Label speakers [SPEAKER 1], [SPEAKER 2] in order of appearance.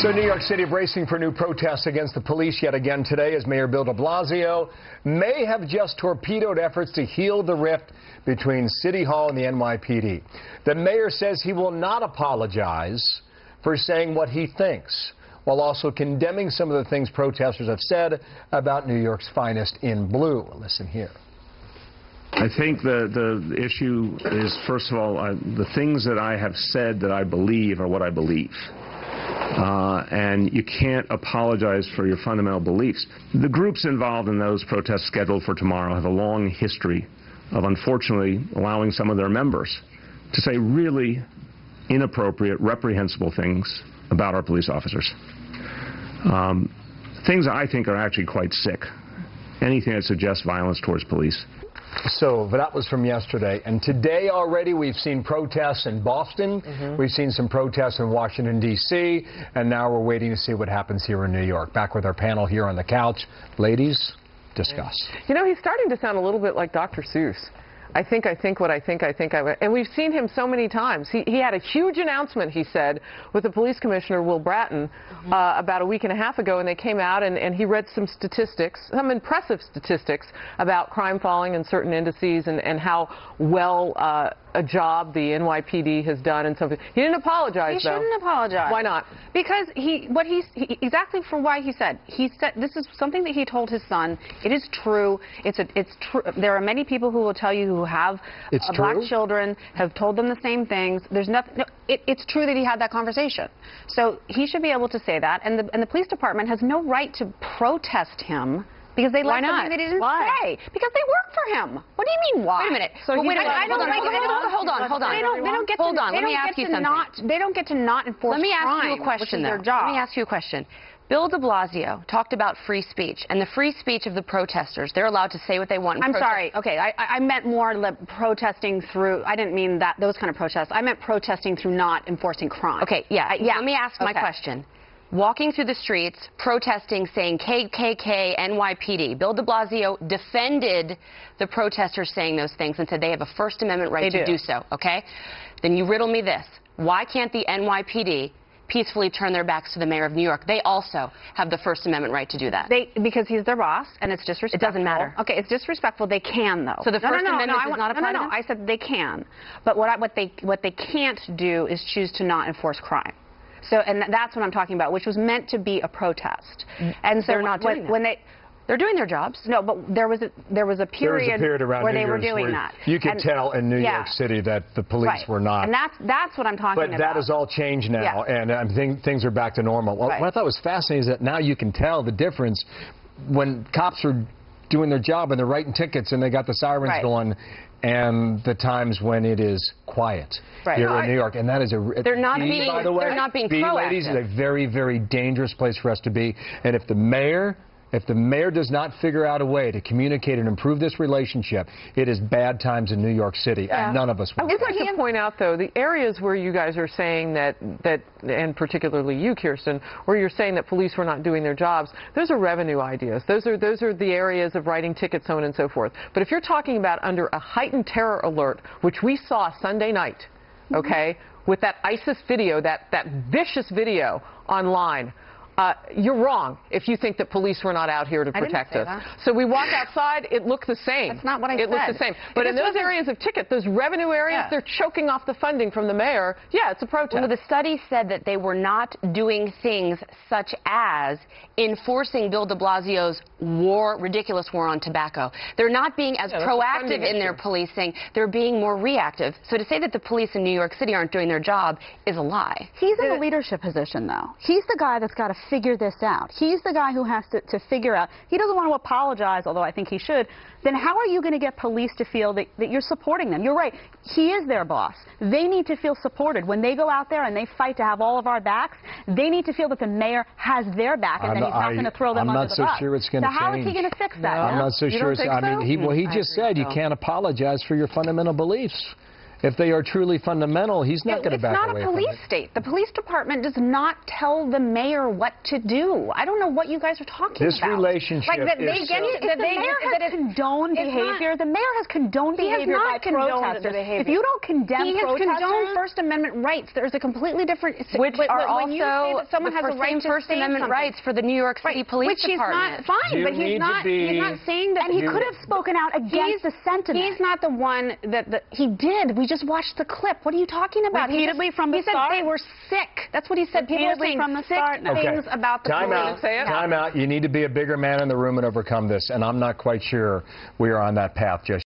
[SPEAKER 1] So New York City bracing for new protests against the police yet again today as Mayor Bill de Blasio may have just torpedoed efforts to heal the rift between City Hall and the NYPD. The mayor says he will not apologize for saying what he thinks, while also condemning some of the things protesters have said about New York's finest in blue. Listen here.
[SPEAKER 2] I think the issue is, first of all, the things that I have said that I believe are what I believe. And you can't apologize for your fundamental beliefs. The groups involved in those protests scheduled for tomorrow have a long history of, unfortunately, allowing some of their members to say really inappropriate, reprehensible things about our police officers. Things I think are actually quite sick. Anything that suggests violence towards police.
[SPEAKER 1] So that was from yesterday, and today already we've seen protests in Boston, we've seen some protests in Washington, D.C., and now we're waiting to see what happens here in New York. Back with our panel here on the couch. Ladies, discuss.
[SPEAKER 3] You know, he's starting to sound a little bit like Dr. Seuss. I think what I think. And we've seen him so many times. He had a huge announcement, he said, with the police commissioner, Will Bratton, about a week and a half ago, and they came out and he read some statistics, some impressive statistics about crime falling in certain indices and how well a job the NYPD has done and something. He didn't apologize, though.
[SPEAKER 4] He shouldn't apologize.
[SPEAKER 3] Why not?
[SPEAKER 4] Because exactly for why he said this is something that he told his son. It is true. It's true. There are many people who will tell you who have black children, have told them the same things. There's nothing. No, it's true that he had that conversation. So he should be able to say that. And the police department has no right to protest him. Because they left something that he didn't say. Because they work for him. What do you mean, why?
[SPEAKER 5] Wait a minute.
[SPEAKER 4] So
[SPEAKER 5] hold on. Let me ask you something.
[SPEAKER 4] They don't get to not enforce crime.
[SPEAKER 5] Let me ask you a question, though. Let me ask you a question. Bill de Blasio talked about free speech, and the free speech of the protesters. They're allowed to say what they want.
[SPEAKER 4] I'm sorry. Okay, I meant more protesting through. I didn't mean those kind of protests. I meant protesting through not enforcing crime.
[SPEAKER 5] Okay, yeah. Let me ask my question. Walking through the streets, protesting, saying KKK, NYPD. Bill de Blasio defended the protesters saying those things and said they have a First Amendment right to do so, okay? Then you riddle me this. Why can't the NYPD peacefully turn their backs to the mayor of New York? They also have the First Amendment right to do that.
[SPEAKER 4] Because he's their boss, and it's disrespectful.
[SPEAKER 5] It doesn't matter.
[SPEAKER 4] Okay, it's disrespectful. They can, though.
[SPEAKER 5] So the First Amendment does not apply to them?
[SPEAKER 4] No, I said they can. But what they can't do is choose to not enforce crime. So, and that's what I'm talking about, which was meant to be a protest. And so
[SPEAKER 5] they're not doing that. They're doing their jobs.
[SPEAKER 4] No, but there was a period where they were doing that.
[SPEAKER 1] You could tell in New York City that the police were not.
[SPEAKER 4] And that's what I'm talking about.
[SPEAKER 1] But that has all changed now, and I think things are back to normal. Well, what I thought was fascinating is that now you can tell the difference when cops are doing their job and they're writing tickets and they got the sirens going, and the times when it is quiet here in New York. And that is
[SPEAKER 5] they're not being proactive.
[SPEAKER 1] Ladies, is a very, very dangerous place for us to be. And if the mayor does not figure out a way to communicate and improve this relationship, it is bad times in New York City, and none of us want
[SPEAKER 3] I would like to point out, though, the areas where you guys are saying that, and particularly you, Kirsten, where you're saying that police were not doing their jobs, those are revenue ideas. Those are the areas of writing tickets, so on and so forth. But if you're talking about under a heightened terror alert, which we saw Sunday night, okay, with that ISIS video, that vicious video online, you're wrong if you think that police were not out here to protect us. So we walk outside, it looked the same.
[SPEAKER 4] That's not what I said.
[SPEAKER 3] It looked the same. But in those areas of ticket, those revenue areas, they're choking off the funding from the mayor. Yeah, it's a protest.
[SPEAKER 5] Well, the study said that they were not doing things such as enforcing Bill de Blasio's ridiculous war on tobacco. They're not being as proactive in their policing. They're being more reactive. So to say that the police in New York City aren't doing their job is a lie.
[SPEAKER 4] He's in a leadership position, though. He's the guy that's got to figure this out. He's the guy who has to figure out. He doesn't want to apologize, although I think he should. Then how are you going to get police to feel that you're supporting them? You're right. He is their boss. They need to feel supported. When they go out there and they fight to have all of our backs, they need to feel that the mayor has their back and that he's not going to throw them under the bus.
[SPEAKER 1] I'm not so sure it's going to change.
[SPEAKER 4] So how is he going to fix that?
[SPEAKER 1] I'm not so sure. I mean, he just said you can't apologize for your fundamental beliefs. If they are truly fundamental, he's not going to back away from it.
[SPEAKER 4] It's not a police state. The police department does not tell the mayor what to do. I don't know what you guys are talking about.
[SPEAKER 1] This relationship
[SPEAKER 4] that
[SPEAKER 1] is
[SPEAKER 4] they get
[SPEAKER 6] the mayor has condoned behavior. The mayor has condoned behavior by protesters. If you don't condemn protesters,
[SPEAKER 4] he has condoned First Amendment rights. There's a completely different,
[SPEAKER 5] which are
[SPEAKER 4] when you say
[SPEAKER 5] also
[SPEAKER 4] that someone has a right to
[SPEAKER 5] First
[SPEAKER 4] say
[SPEAKER 5] Amendment
[SPEAKER 4] something.
[SPEAKER 5] rights for the New York City Police Department.
[SPEAKER 4] Which he's not fine, but he's not saying that.
[SPEAKER 6] And he could have spoken out against the sentiment.
[SPEAKER 4] He's not the one that he did. We just watched the clip. What are you talking about?
[SPEAKER 6] Repeatedly from the start?
[SPEAKER 4] He said they were sick. That's what he said. People are saying
[SPEAKER 6] from the start.
[SPEAKER 4] things about the police.
[SPEAKER 1] Time out. You need to be a bigger man in the room and overcome this, and I'm not quite sure we are on that path just